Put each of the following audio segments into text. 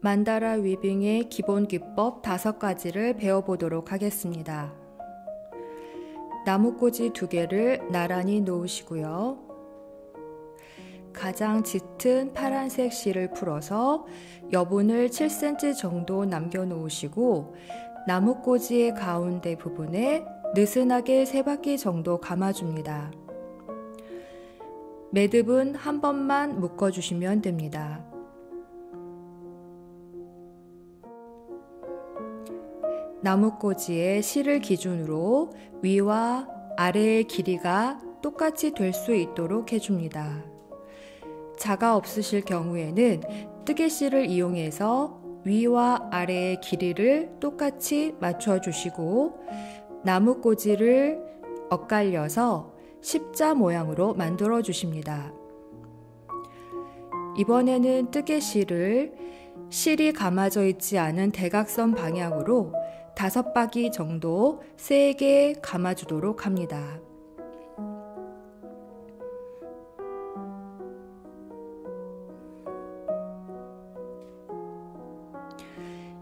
만다라 위빙의 기본 기법 5가지를 배워보도록 하겠습니다. 나무꽂이 2개를 나란히 놓으시고요. 가장 짙은 파란색 실을 풀어서 여분을 7cm 정도 남겨 놓으시고 나무꽂이의 가운데 부분에 느슨하게 3바퀴 정도 감아줍니다. 매듭은 한 번만 묶어주시면 됩니다. 나무꽂이의 실을 기준으로 위와 아래의 길이가 똑같이 될 수 있도록 해줍니다. 자가 없으실 경우에는 뜨개실을 이용해서 위와 아래의 길이를 똑같이 맞춰주시고 나무꽂이를 엇갈려서 십자 모양으로 만들어 주십니다. 이번에는 뜨개실을 실이 감아져 있지 않은 대각선 방향으로 5바퀴 정도 세게 감아주도록 합니다.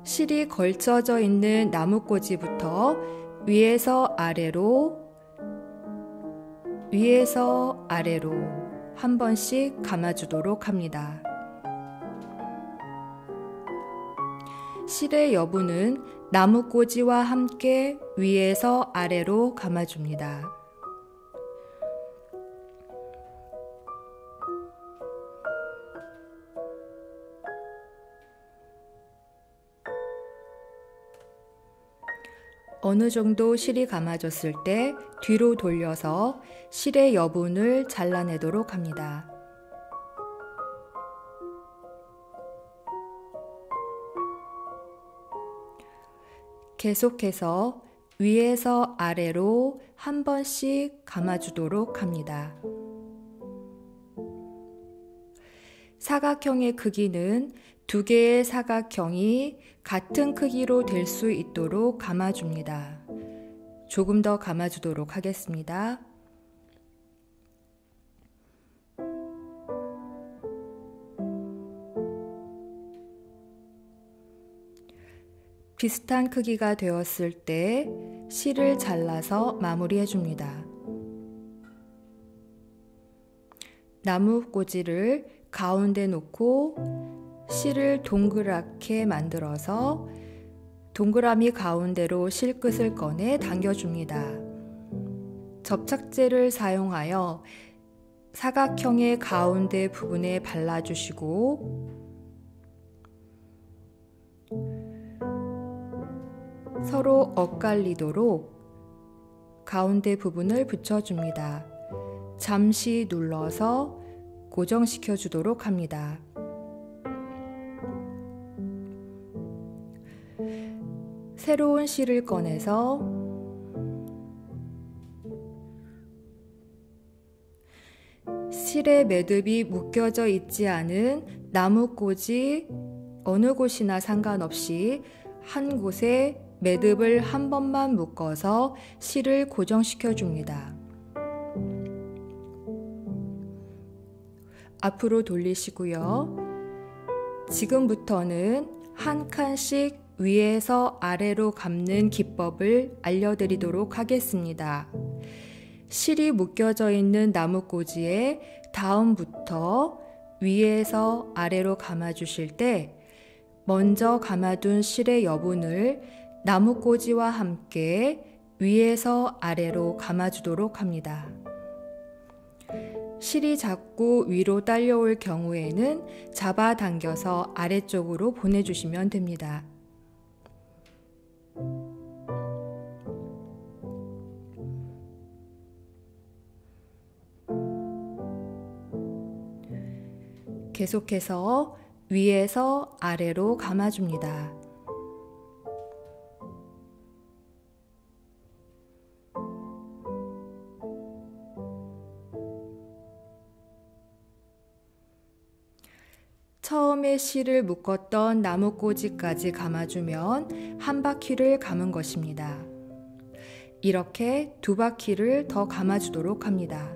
실이 걸쳐져 있는 나무꽂이부터 위에서 아래로 한 번씩 감아주도록 합니다. 실의 여분은 나무꽂이와 함께 위에서 아래로 감아줍니다. 어느 정도 실이 감아졌을 때 뒤로 돌려서 실의 여분을 잘라내도록 합니다. 계속해서 위에서 아래로 한 번씩 감아주도록 합니다. 사각형의 크기는 2개의 사각형이 같은 크기로 될 수 있도록 감아줍니다. 조금 더 감아주도록 하겠습니다. 비슷한 크기가 되었을 때 실을 잘라서 마무리해 줍니다. 나무꽂이를 가운데 놓고 실을 동그랗게 만들어서 동그라미 가운데로 실끝을 꺼내 당겨줍니다. 접착제를 사용하여 사각형의 가운데 부분에 발라주시고 서로 엇갈리도록 가운데 부분을 붙여줍니다. 잠시 눌러서 고정시켜 주도록 합니다. 새로운 실을 꺼내서 실의 매듭이 묶여져 있지 않은 나무꽂이 어느 곳이나 상관없이 한 곳에 매듭을 한 번만 묶어서 실을 고정시켜 줍니다. 앞으로 돌리시고요. 지금부터는 한 칸씩 위에서 아래로 감는 기법을 알려드리도록 하겠습니다. 실이 묶여져 있는 나무꽂이에 다음부터 위에서 아래로 감아주실 때 먼저 감아둔 실의 여분을 나무꽂이와 함께 위에서 아래로 감아주도록 합니다. 실이 자꾸 위로 딸려올 경우에는 잡아당겨서 아래쪽으로 보내주시면 됩니다. 계속해서 위에서 아래로 감아줍니다. 처음에 실을 묶었던 나무꽂이까지 감아주면 한 바퀴를 감은 것입니다. 이렇게 2바퀴를 더 감아주도록 합니다.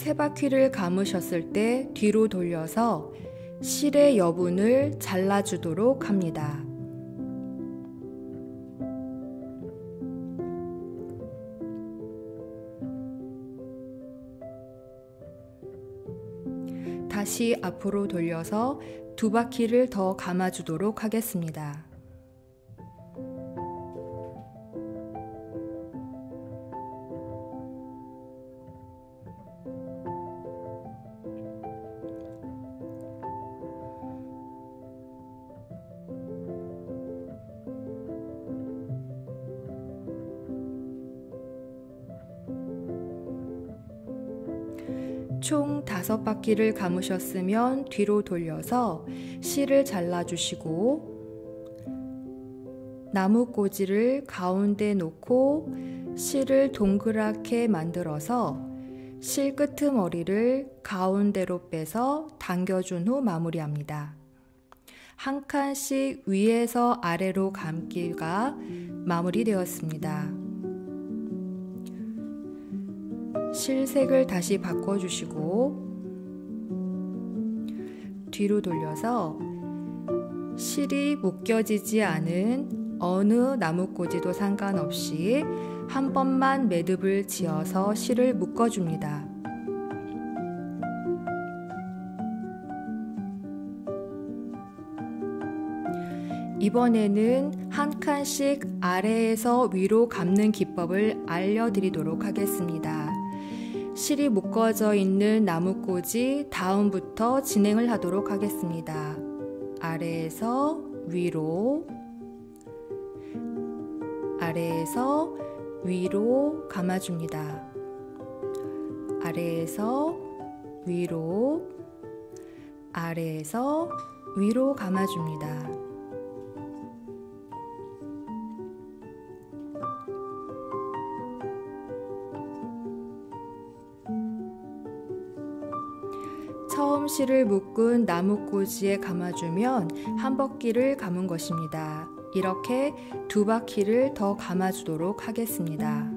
세 바퀴를 감으셨을 때 뒤로 돌려서 실의 여분을 잘라주도록 합니다. 다시 앞으로 돌려서 두 바퀴를 더 감아주도록 하겠습니다. 총 5바퀴를 감으셨으면 뒤로 돌려서 실을 잘라주시고 나무꽂이를 가운데 놓고 실을 동그랗게 만들어서 실 끄트머리를 가운데로 빼서 당겨준 후 마무리합니다. 한 칸씩 위에서 아래로 감기가 마무리되었습니다. 실색을 다시 바꿔주시고 뒤로 돌려서 실이 묶여지지 않은 어느 나무꽂이도 상관없이 한 번만 매듭을 지어서 실을 묶어줍니다. 이번에는 한 칸씩 아래에서 위로 감는 기법을 알려드리도록 하겠습니다. 실이 묶어져 있는 나무꽂이 다음부터 진행을 하도록 하겠습니다. 아래에서 위로, 아래에서 위로 감아줍니다. 아래에서 위로, 아래에서 위로 감아줍니다. 처음 실을 묶은 나무꽂이에 감아주면 한 바퀴를 감은 것입니다. 이렇게 두 바퀴를 더 감아주도록 하겠습니다.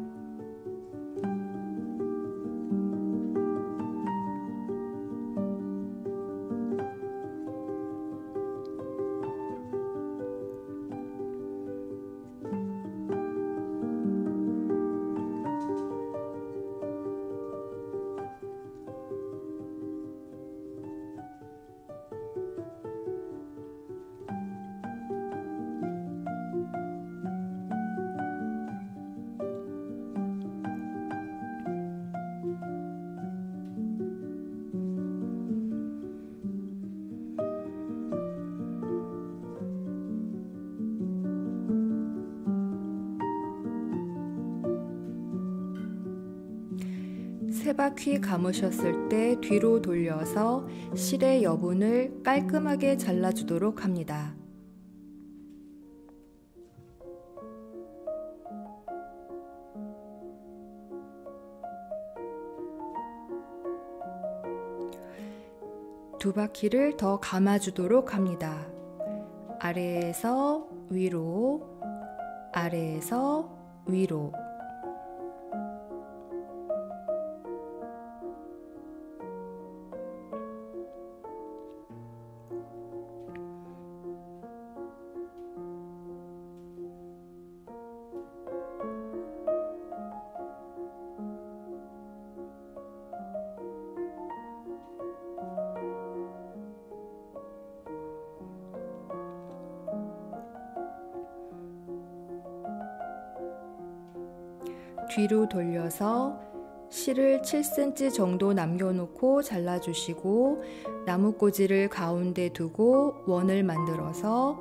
세 바퀴 감으셨을 때 뒤로 돌려서 실의 여분을 깔끔하게 잘라주도록 합니다. 두 바퀴를 더 감아주도록 합니다. 아래에서 위로, 아래에서 위로. 뒤로 돌려서 실을 7cm 정도 남겨놓고 잘라주시고 나무꽂이를 가운데 두고 원을 만들어서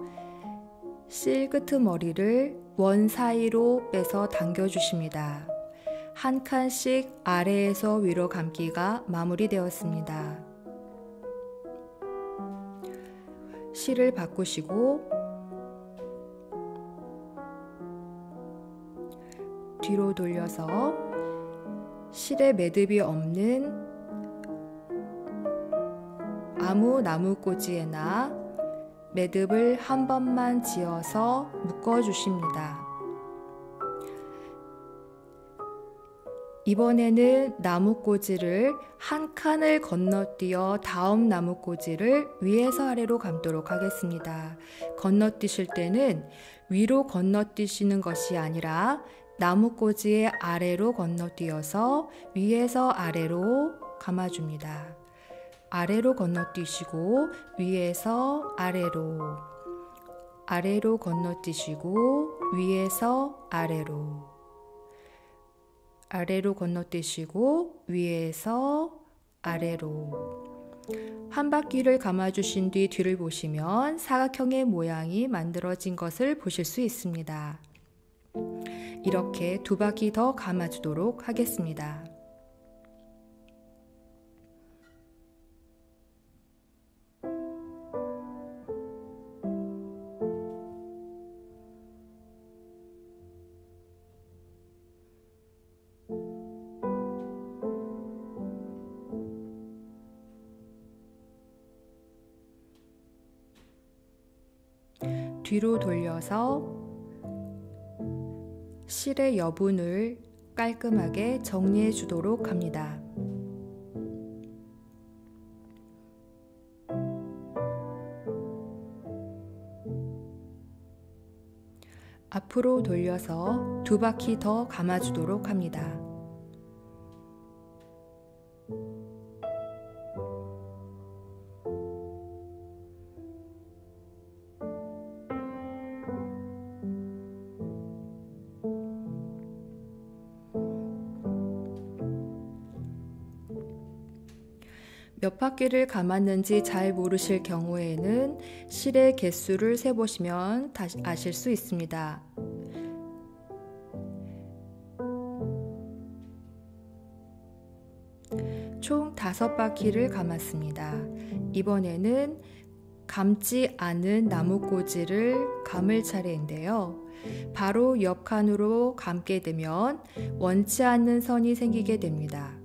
실 끄트머리를 원 사이로 빼서 당겨주십니다. 한 칸씩 아래에서 위로 감기가 마무리되었습니다. 실을 바꾸시고 뒤로 돌려서 실에 매듭이 없는 아무 나무꽂이에나 매듭을 한 번만 지어서 묶어주십니다. 이번에는 나뭇꽂이를 한 칸을 건너뛰어 다음 나뭇꽂이를 위에서 아래로 감도록 하겠습니다. 건너뛰실 때는 위로 건너뛰시는 것이 아니라 나뭇꽂이의 아래로 건너뛰어서 위에서 아래로 감아줍니다. 아래로 건너뛰시고 위에서 아래로, 아래로 건너뛰시고 위에서 아래로, 아래로 건너뛰시고 위에서 아래로. 한 바퀴를 감아주신 뒤 뒤를 보시면 사각형의 모양이 만들어진 것을 보실 수 있습니다. 이렇게 2바퀴 더 감아주도록 하겠습니다. 뒤로 돌려서 실의 여분을 깔끔하게 정리해 주도록 합니다. 앞으로 돌려서 2바퀴 더 감아주도록 합니다. 몇 바퀴를 감았는지 잘 모르실 경우에는 실의 개수를 세보시면 아실 수 있습니다. 총 5바퀴를 감았습니다. 이번에는 감지 않은 나뭇꽂이를 감을 차례인데요. 바로 옆 칸으로 감게 되면 원치 않는 선이 생기게 됩니다.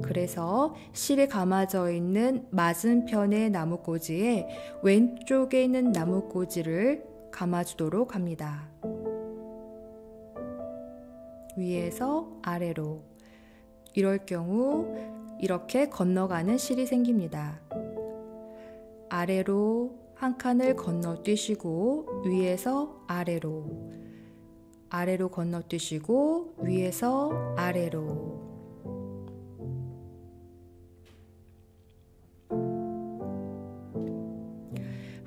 그래서 실이 감아져 있는 맞은편의 나뭇꽂이에 왼쪽에 있는 나뭇꽂이를 감아주도록 합니다. 위에서 아래로. 이럴 경우 이렇게 건너가는 실이 생깁니다. 아래로 한 칸을 건너뛰시고 위에서 아래로, 아래로 건너뛰시고 위에서 아래로.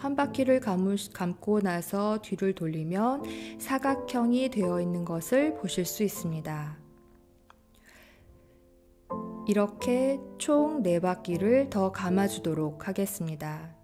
한 바퀴를 감고 나서 뒤를 돌리면 사각형이 되어 있는 것을 보실 수 있습니다. 이렇게 총 4바퀴를 더 감아주도록 하겠습니다.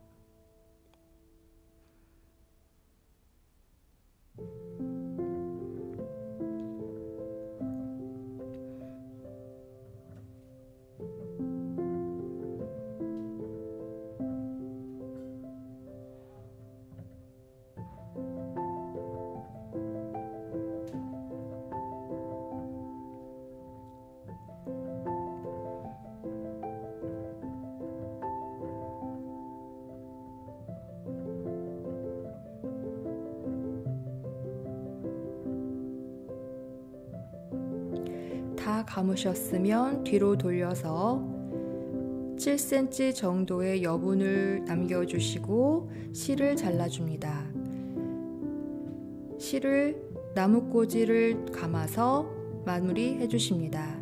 다 감으셨으면 뒤로 돌려서 7cm 정도의 여분을 남겨주시고 실을 잘라줍니다. 실을 나뭇꽂이를 감아서 마무리해 주십니다.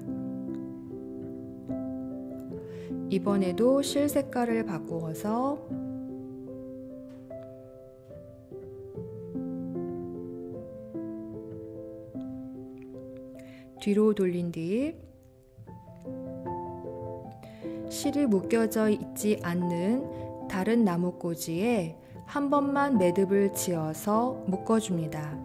이번에도 실 색깔을 바꾸어서 뒤로 돌린 뒤 실이 묶여져 있지 않는 다른 나뭇꽂이에 한 번만 매듭을 지어서 묶어줍니다.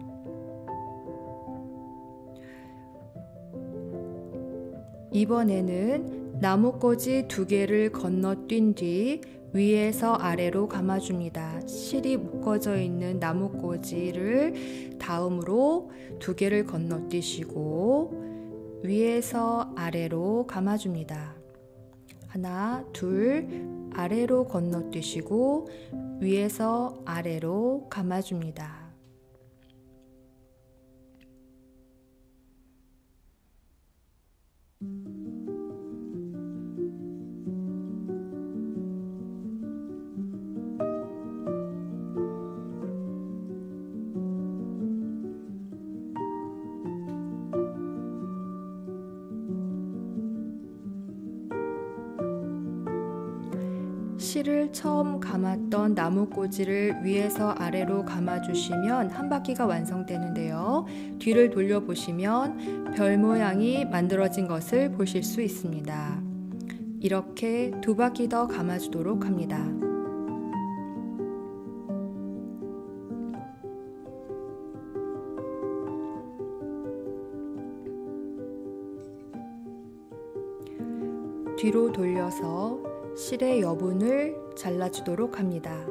이번에는 나뭇꽂이 2개를 건너뛴 뒤 위에서 아래로 감아줍니다. 실이 묶어져 있는 나뭇꽂이를 다음으로 2개를 건너뛰시고 위에서 아래로 감아줍니다. 하나, 둘, 아래로 건너뛰시고 위에서 아래로 감아줍니다. 실을 처음 감았던 나무꽂이를 위에서 아래로 감아주시면 한 바퀴가 완성되는데요. 뒤를 돌려보시면 별 모양이 만들어진 것을 보실 수 있습니다. 이렇게 2바퀴 더 감아주도록 합니다. 뒤로 돌려서 실의 여분을 잘라주도록 합니다.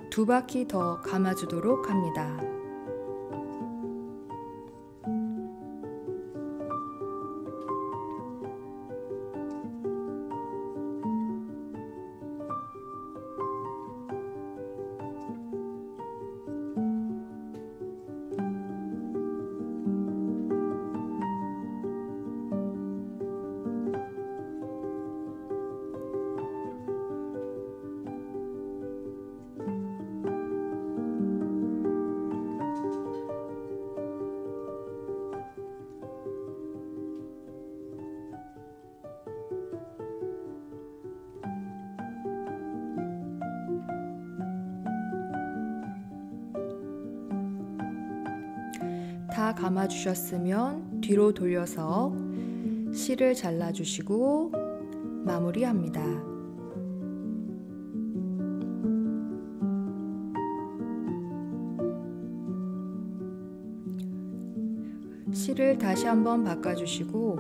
두 바퀴 더 감아주도록 합니다. 다 감아주셨으면 뒤로 돌려서 실을 잘라주시고 마무리합니다. 실을 다시 한번 바꿔주시고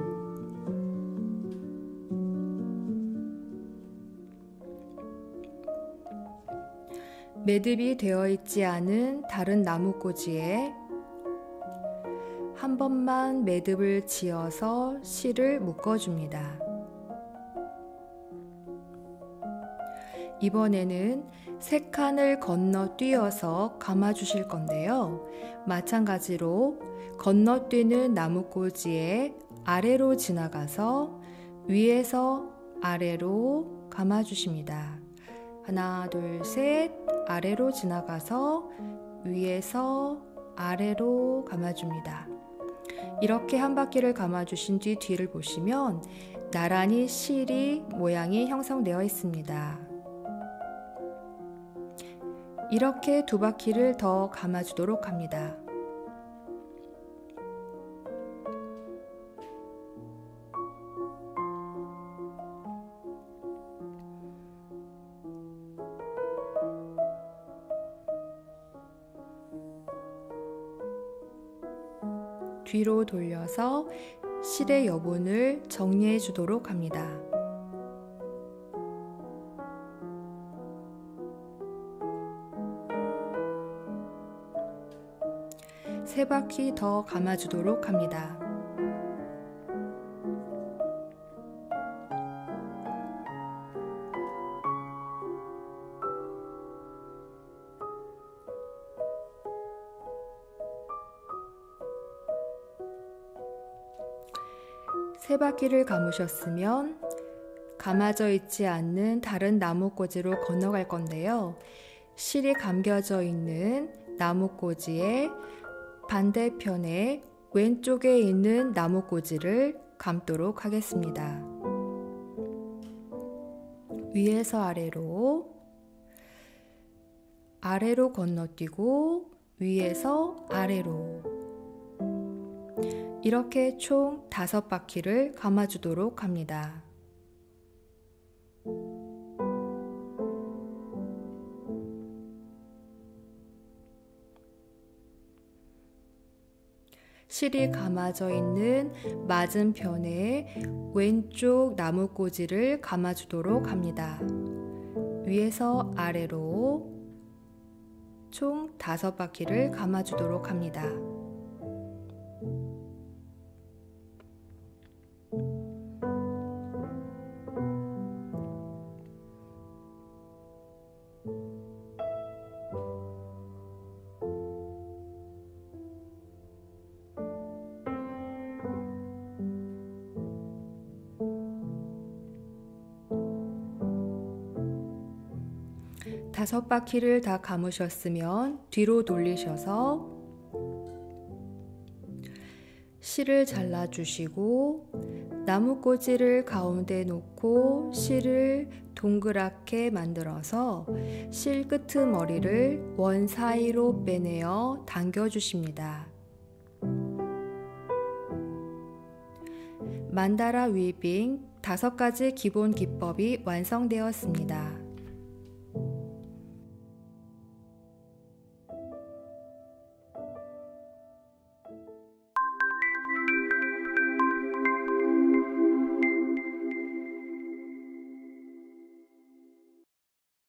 매듭이 되어 있지 않은 다른 나무꽂이에 한 번만 매듭을 지어서 실을 묶어줍니다. 이번에는 3칸을 건너뛰어서 감아주실 건데요. 마찬가지로 건너뛰는 나무꽂이에 아래로 지나가서 위에서 아래로 감아주십니다. 하나, 둘, 셋, 아래로 지나가서 위에서 아래로 감아줍니다. 이렇게 한 바퀴를 감아주신 뒤 뒤를 보시면 나란히 실이 모양이 형성되어 있습니다. 이렇게 2바퀴를 더 감아주도록 합니다. 뒤로 돌려서 실의 여분을 정리해 주도록 합니다. 세 바퀴 더 감아주도록 합니다. 세 바퀴를 감으셨으면 감아져 있지 않는 다른 나무꽂이로 건너갈 건데요. 실이 감겨져 있는 나무꽂이의 반대편에 왼쪽에 있는 나무꽂이를 감도록 하겠습니다. 위에서 아래로 건너뛰고 위에서 아래로 이렇게 총 5바퀴를 감아주도록 합니다. 실이 감아져 있는 맞은편에 왼쪽 나무꽂이를 감아주도록 합니다. 위에서 아래로 총 5바퀴를 감아주도록 합니다. 다섯 바퀴를 다 감으셨으면 뒤로 돌리셔서 실을 잘라주시고 나무꽂이를 가운데 놓고 실을 동그랗게 만들어서 실 끄트머리를 원 사이로 빼내어 당겨주십니다. 만다라 위빙 5가지 기본 기법이 완성되었습니다.